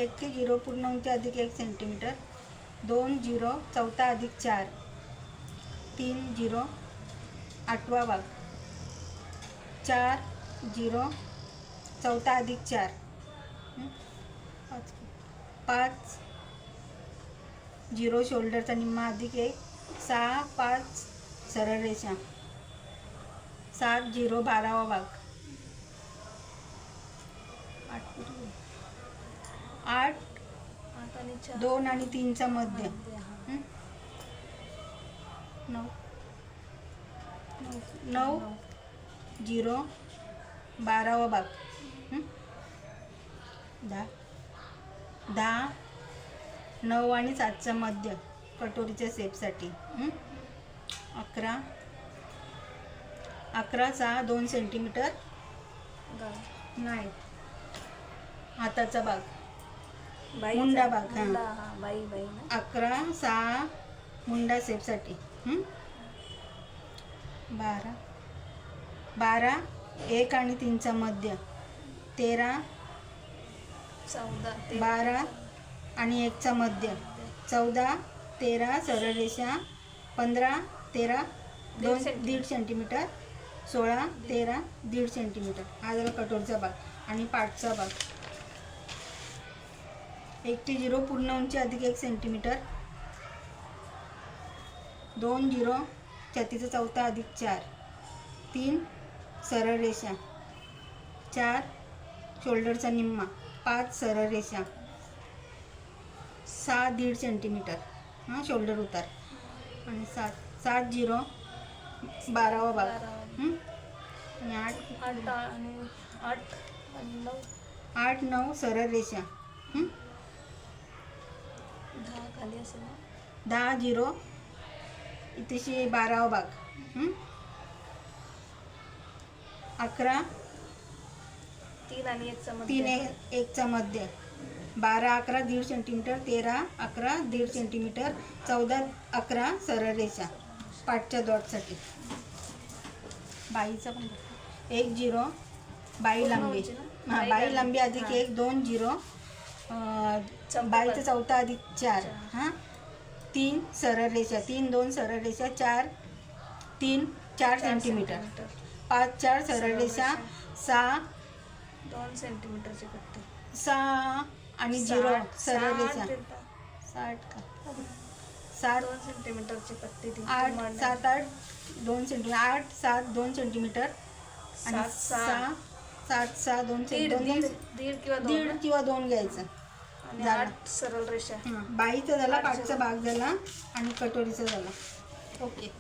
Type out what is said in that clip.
1 ते 0 पूर्ण उंची अधिक 1 सेंटीमीटर, 2 0 चौथा अधिक 4, 3 0 8वा भाग, 4 0 चौथा अधिक 4, 5 0 शोल्डरचा निम्मा अधिक 1, 6 5 सरळ रेषा, 7 0 12वा भाग, 8 2 आणि 3चा मध्य, 9 0 12वा भाग, 10 9 आणि 7चा मध्य कटोरीच्या शेपसाठी, 11 6 2 सेंटीमीटर नाही हाताचा भाग, मुंडा भाग, 11 6 मुंडा शेपसाठी, 12 1 आणि 3चा मध्य, 13 12 आणि 1चा मध्य, 14 13 सरळ रेषा, 15 13 1.5 सेंटीमीटर, 16 13 1.5 सेंटीमीटर. हा झाला कटोरचा भाग आणि पाठचा भाग. 1 ते 0 पूर्ण उंची अधिक 1 सेंटीमीटर, 2 0 छातीचा चौथा अधिक 4, 3 सरळ रेषा, 4 शोल्डरचा निम्मा, 5 सरळ रेषा, 6 1.5 सेंटीमीटर हां शोल्डर उतार आणि 7 0 12वा भाग, आणि 8 9 सरळ रेषा, 10 0 इथेशी 12वा भाग, 11 3 आणि 1चा मध्य, 12 11 1.5 सेंटीमीटर, 13 11 1.5 सेंटीमीटर, 14 11 सरळ रेषा पाठच्या डॉटसाठी. बाईचा पण 1 0 बाई लांबी, हां बाई लांबी अधिक 1 2 0 बाईचा चौथा अधिक 4, हां 3 सरळ रेषा, 3 2 सरळ रेषा, 4 3 4 सेंटीमीटर, 5 4 सरळ रेषा, 6 2 सेंटीमीटरची पट्टी, 6 आणि 0 सरळ रेषा, 7 2 सेंटीमीटरची पट्टी, 8 7 8 2 सेंटीमीटर, 8 7 2 सेंटीमीटर आणि 6 7 6 2 सेंटीमीटर, दीड किंवा 2 घ्यायचं. आणि 8 सरळ रेषा. बाईचा झाला, पाठचा भाग झाला आणि कटोरीचा झाला. ओके.